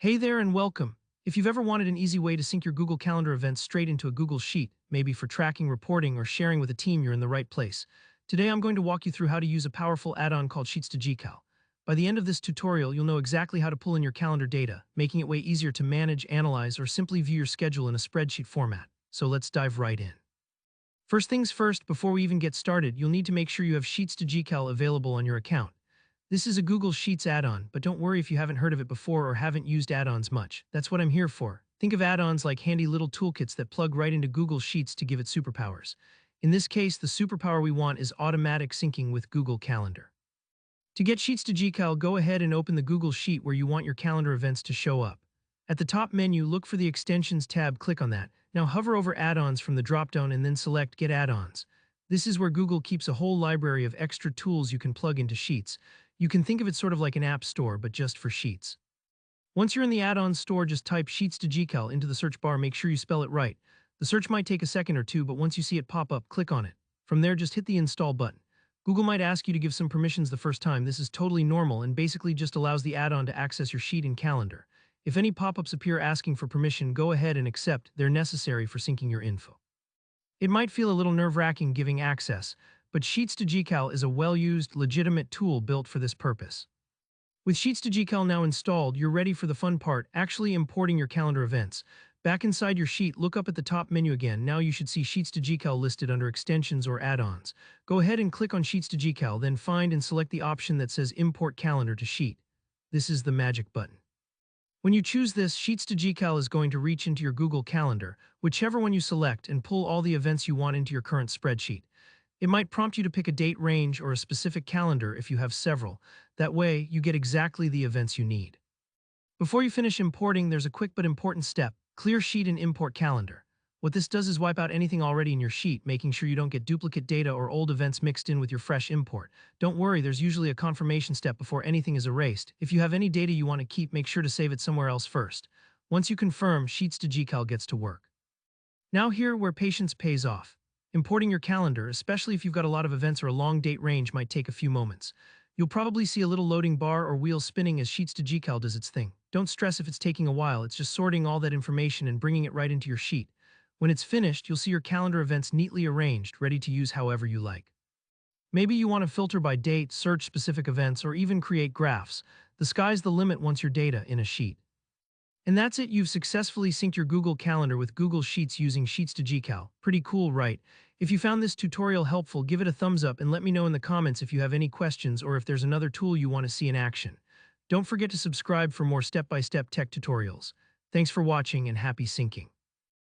Hey there and welcome. If you've ever wanted an easy way to sync your Google Calendar events straight into a Google Sheet, maybe for tracking, reporting, or sharing with a team, you're in the right place. Today I'm going to walk you through how to use a powerful add-on called Sheets2GCal. By the end of this tutorial, you'll know exactly how to pull in your calendar data, making it way easier to manage, analyze, or simply view your schedule in a spreadsheet format. So let's dive right in. First things first, before we even get started, you'll need to make sure you have Sheets2GCal available on your account. This is a Google Sheets add-on, but don't worry if you haven't heard of it before or haven't used add-ons much. That's what I'm here for. Think of add-ons like handy little toolkits that plug right into Google Sheets to give it superpowers. In this case, the superpower we want is automatic syncing with Google Calendar. To get Sheets2GCal, go ahead and open the Google Sheet where you want your calendar events to show up. At the top menu, look for the Extensions tab, click on that. Now hover over Add-ons from the dropdown and then select Get Add-ons. This is where Google keeps a whole library of extra tools you can plug into Sheets. You can think of it sort of like an app store, but just for Sheets. Once you're in the add-ons store, just type Sheets2GCal into the search bar. Make sure you spell it right. The search might take a second or two, but once you see it pop up, click on it. From there, just hit the install button. Google might ask you to give some permissions the first time. This is totally normal and basically just allows the add-on to access your sheet and calendar. If any pop-ups appear asking for permission, go ahead and accept. They're necessary for syncing your info. It might feel a little nerve-wracking giving access, but Sheets2GCal is a well-used, legitimate tool built for this purpose. With Sheets2GCal now installed, you're ready for the fun part, actually importing your calendar events. Back inside your sheet, look up at the top menu again. Now you should see Sheets2GCal listed under Extensions or Add-ons. Go ahead and click on Sheets2GCal, then find and select the option that says Import Calendar to Sheet. This is the magic button. When you choose this, Sheets2GCal is going to reach into your Google Calendar, whichever one you select, and pull all the events you want into your current spreadsheet. It might prompt you to pick a date range or a specific calendar if you have several. That way, you get exactly the events you need. Before you finish importing, there's a quick but important step: clear sheet and import calendar. What this does is wipe out anything already in your sheet, making sure you don't get duplicate data or old events mixed in with your fresh import. Don't worry, there's usually a confirmation step before anything is erased. If you have any data you want to keep, make sure to save it somewhere else first. Once you confirm, Sheets2GCal gets to work. Now here where patience pays off. Importing your calendar, especially if you've got a lot of events or a long date range, might take a few moments. You'll probably see a little loading bar or wheel spinning as Sheets2GCal does its thing. Don't stress if it's taking a while, it's just sorting all that information and bringing it right into your sheet. When it's finished, you'll see your calendar events neatly arranged, ready to use however you like. Maybe you want to filter by date, search specific events, or even create graphs. The sky's the limit once your data in a sheet. And that's it, you've successfully synced your Google Calendar with Google Sheets using Sheets2GCal. Pretty cool, right? If you found this tutorial helpful, give it a thumbs up and let me know in the comments if you have any questions or if there's another tool you want to see in action. Don't forget to subscribe for more step-by-step tech tutorials. Thanks for watching and happy syncing.